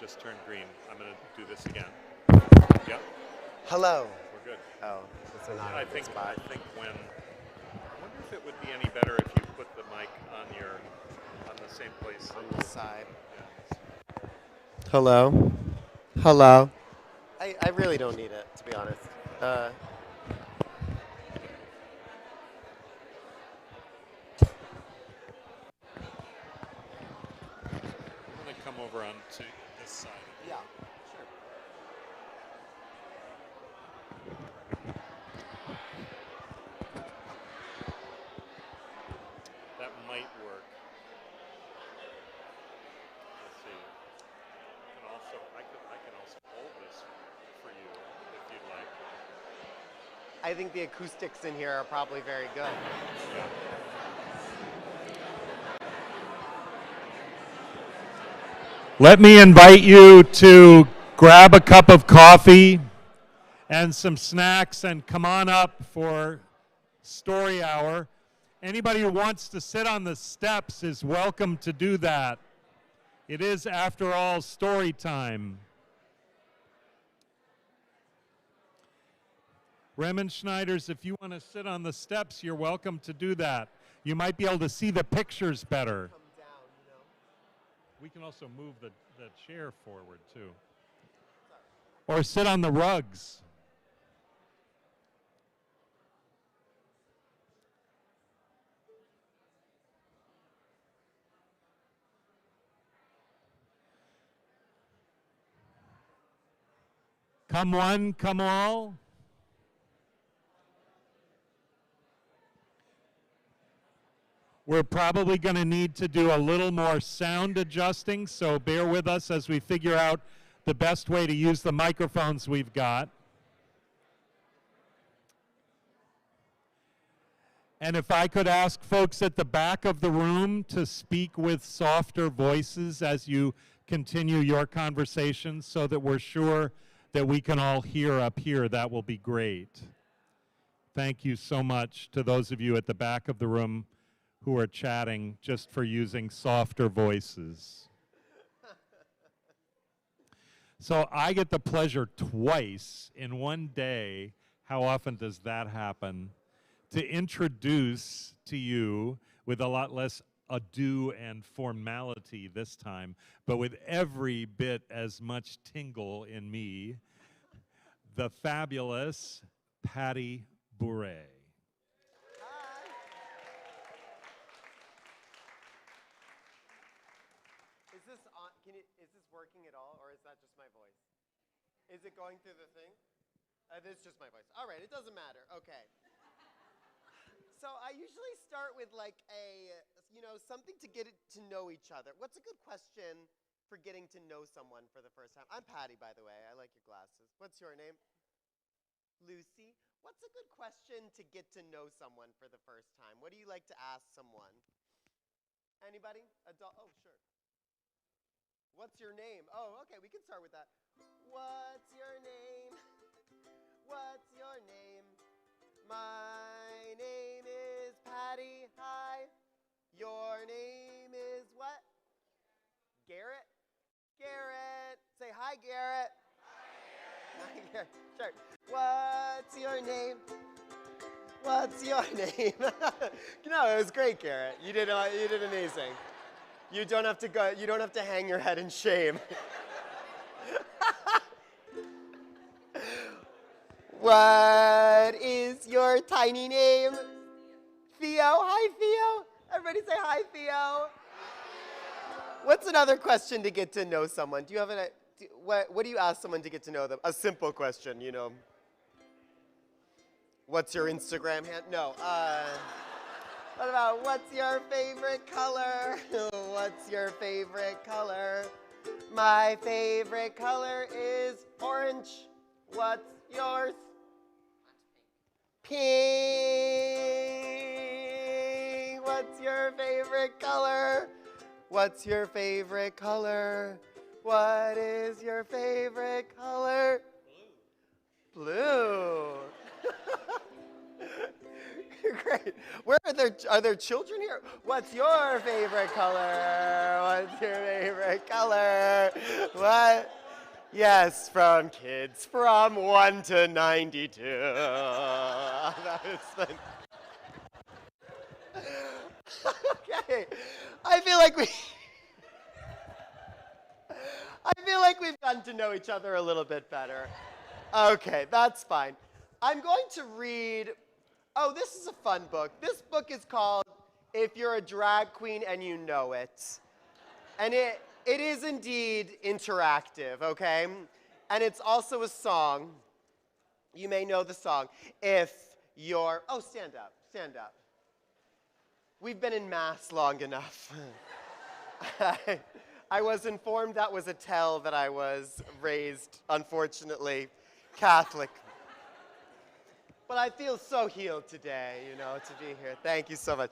just turned green. I'm going to do this again. Yep, Hello. we're good. Oh, it's not I a good think spot. I wonder if it would be any better if you put the mic on the same place. On the side. Yeah. Hello. Hello. I really don't need it, to be honest. I'm going to come over onto this side. Yeah, sure. That might work. Let's see. I can also hold this for you if you'd like. I think the acoustics in here are probably very good. Yeah. Let me invite you to grab a cup of coffee and some snacks and come on up for story hour. Anybody who wants to sit on the steps is welcome to do that. It is, after all, story time. Remenschneiders, if you want to sit on the steps, you're welcome to do that. You might be able to see the pictures better. Come down, you know. We can also move the chair forward, too. Or sit on the rugs. Come one, come all. We're probably going to need to do a little more sound adjusting, so bear with us as we figure out the best way to use the microphones we've got. And if I could ask folks at the back of the room to speak with softer voices as you continue your conversations so that we're sure that we can all hear up here, that will be great. Thank you so much to those of you at the back of the room who are chatting just for using softer voices. So I get the pleasure twice in one day, how often does that happen, to introduce to you with a lot less ado and formality this time, but with every bit as much tingle in me, the fabulous Patty Bourret. Is this on? Is this working at all, or is that just my voice? Is it going through the thing? This is just my voice. All right, it doesn't matter. Okay. So I usually start with like something to get to know each other. What's a good question for getting to know someone for the first time? I'm Patty, by the way. I like your glasses. What's your name? Lucy. What's a good question to get to know someone for the first time? What do you like to ask someone? Anybody? Adult? Oh, sure. What's your name? Oh, okay, we can start with that. What's your name? What's your name? My name is Patty. Hi. Your name is what? Garrett? Garrett. Say hi, Garrett. Hi, Garrett. Sure. What's your name? What's your name? No, it was great, Garrett. You did amazing. You don't have to go. You don't have to hang your head in shame. What is your tiny name? Theo. Hi, Theo. Everybody say hi, Theo. What's another question to get to know someone? Do you have what do you ask someone to get to know them? A simple question, you know. What's your Instagram handle? No. What about what's your favorite color? What's your favorite color? My favorite color is orange. What's yours? Pink. What's your favorite color? What's your favorite color? What is your favorite color? Blue. Blue. Great. Are there children here? What's your favorite color? What's your favorite color? What? Yes, from kids from 1 to 92. That was fun. Okay. I feel like we've gotten to know each other a little bit better. Okay, that's fine. I'm going to read. Oh, this is a fun book. This book is called If You're a Drag Queen and You Know It. And it is indeed interactive, okay? And it's also a song. You may know the song. If you're, oh, stand up, stand up. We've been in Mass long enough. I was informed that was a tell that I was raised, unfortunately, Catholic. But I feel so healed today, you know, to be here. Thank you so much.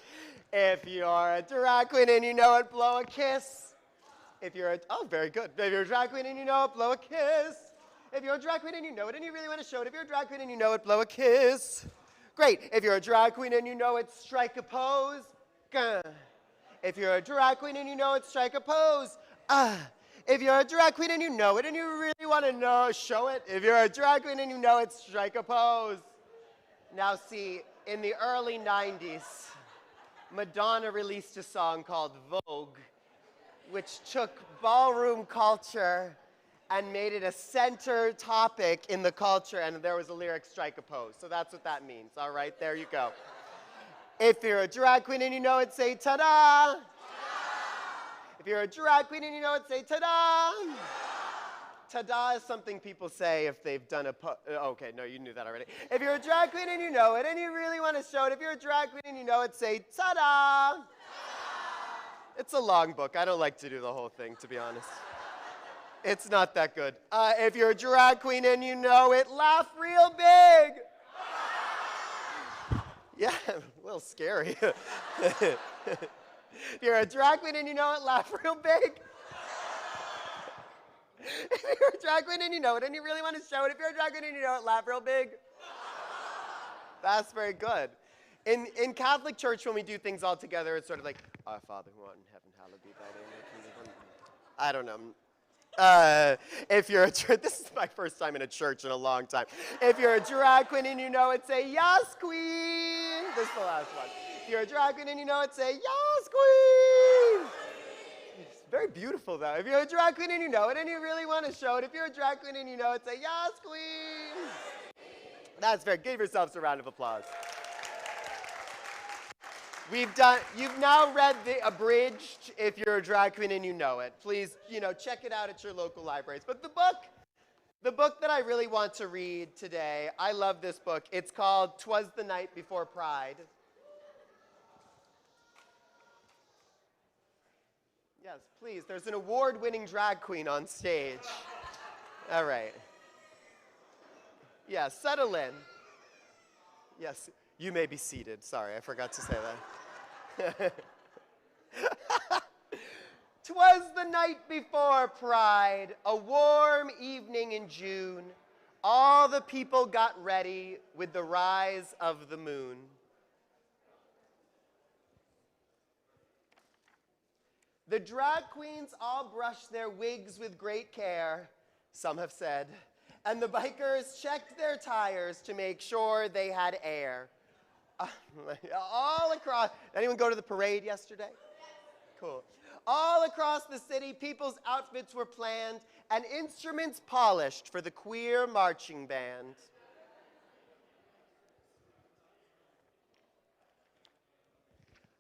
If you're a drag queen and you know it, blow a kiss. If you're a, oh, very good. If you're a drag queen and you know it, blow a kiss. If you're a drag queen and you know it and you really want to show it, if you're a drag queen and you know it, blow a kiss. Great. If you're a drag queen and you know it, strike a pose. Gah. If you're a drag queen and you know it, strike a pose. Ah. If you're a drag queen and you know it and you really want to show it, if you're a drag queen and you know it, strike a pose. Now see, in the early 90s, Madonna released a song called Vogue, which took ballroom culture and made it a center topic in the culture, and there was a lyric, strike a pose. So that's what that means, all right? There you go. If you're a drag queen and you know it, say ta-da! If you're a drag queen and you know it, say ta-da! Ta-da is something people say if they've done a okay, no, you knew that already. If you're a drag queen and you know it and you really want to show it, if you're a drag queen and you know it, say ta-da! It's a long book. I don't like to do the whole thing, to be honest. It's not that good. If you're a drag queen and you know it, laugh real big! Yeah, a little scary. If you're a drag queen and you know it, laugh real big. If you're a drag queen and you know it and you really want to show it, if you're a drag queen and you know it, laugh real big. That's very good. In Catholic Church, when we do things all together, it's sort of like, Our Father who art in heaven, hallowed be thy name. I don't know. If you're this is my first time in a church in a long time. If you're a drag queen and you know it, say, Yas, queen. This is the last one. If you're a drag queen and you know it, say, Yas, queen. It's very beautiful, though. If you're a drag queen and you know it and you really want to show it, if you're a drag queen and you know it, say, Yas, queen. That's very, give yourselves a round of applause. You've now read the abridged If You're a Drag Queen and You Know It. Please, check it out at your local libraries. But the book that I really want to read today, I love this book. It's called 'Twas the Night Before Pride. Yes, please. There's an award-winning drag queen on stage. All right. Yeah, settle in. Yes, you may be seated. Sorry, I forgot to say that. 'Twas the night before Pride, a warm evening in June. All the people got ready with the rise of the moon. The drag queens all brushed their wigs with great care, some have said, and the bikers checked their tires to make sure they had air. All across, anyone go to the parade yesterday? Cool. All across the city, people's outfits were planned and instruments polished for the queer marching band.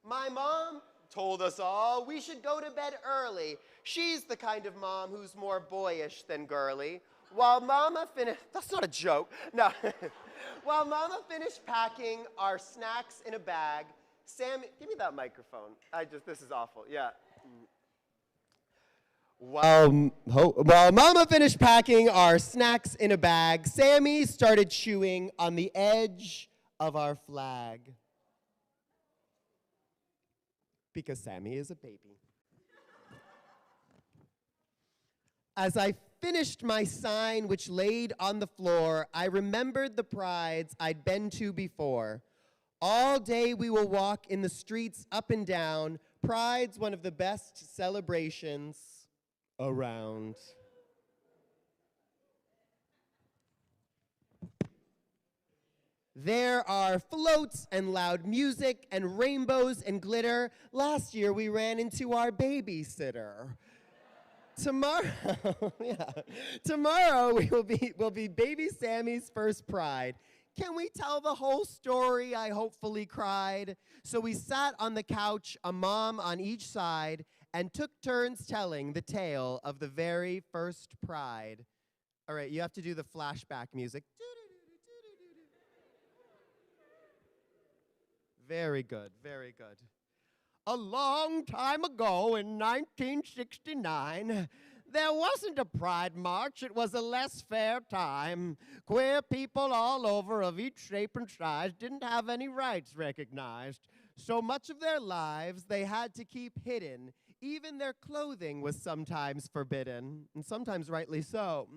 My mom told us all we should go to bed early. She's the kind of mom who's more boyish than girly. While Mama finished, that's not a joke, no. While Mama finished packing our snacks in a bag, Sammy, give me that microphone. This is awful, yeah. While Mama finished packing our snacks in a bag, Sammy started chewing on the edge of our flag. Because Sammy is a baby. As I finished my sign, which laid on the floor, I remembered the prides I'd been to before. All day we will walk in the streets up and down. Pride's one of the best celebrations around. There are floats and loud music and rainbows and glitter. Last year we ran into our babysitter. Tomorrow, yeah. Tomorrow will be baby Sammy's first Pride. Can we tell the whole story? I hopefully cried. So we sat on the couch, a mom on each side, and took turns telling the tale of the very first Pride. All right, you have to do the flashback music. Very good, very good. A long time ago in 1969, there wasn't a pride march, it was a less fair time. Queer people all over of each shape and size didn't have any rights recognized. So much of their lives they had to keep hidden. Even their clothing was sometimes forbidden, and sometimes rightly so.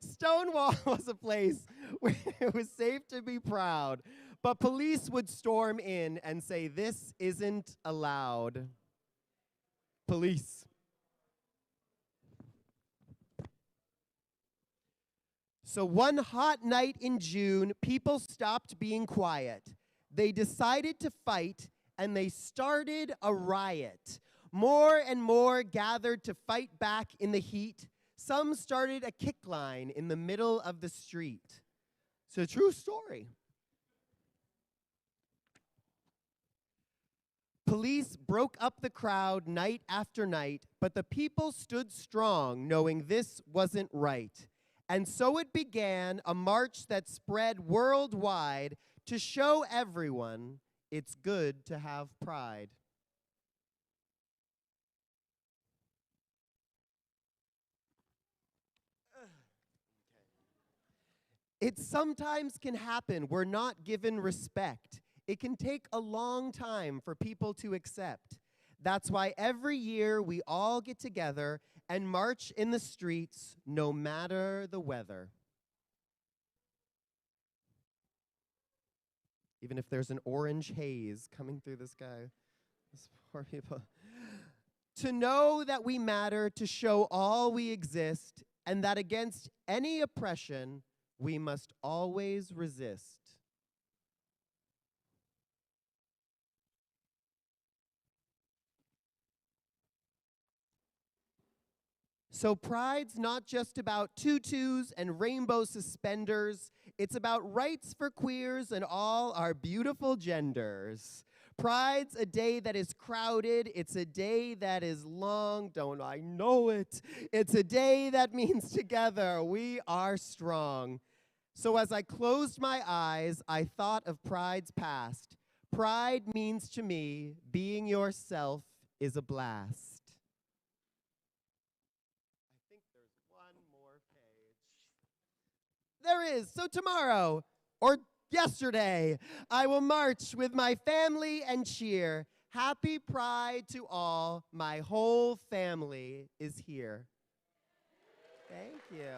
Stonewall was a place where it was safe to be proud, but police would storm in and say, "This isn't allowed." Police. So one hot night in June, people stopped being quiet. They decided to fight, and they started a riot. More and more gathered to fight back in the heat. Some started a kick line in the middle of the street. It's a true story. Police broke up the crowd night after night, but the people stood strong, knowing this wasn't right. And so it began a march that spread worldwide to show everyone it's good to have pride. It sometimes can happen. We're not given respect. It can take a long time for people to accept. That's why every year we all get together and march in the streets no matter the weather. Even if there's an orange haze coming through the sky. These poor people. To know that we matter, to show all we exist, and that against any oppression, we must always resist. So pride's not just about tutus and rainbow suspenders. It's about rights for queers and all our beautiful genders. Pride's a day that is crowded. It's a day that is long. Don't I know it? It's a day that means together we are strong. So as I closed my eyes, I thought of Pride's past. Pride means to me, being yourself is a blast. I think there's one more page. There is. So tomorrow, or yesterday, I will march with my family and cheer. Happy Pride to all. My whole family is here. Thank you.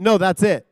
No, that's it.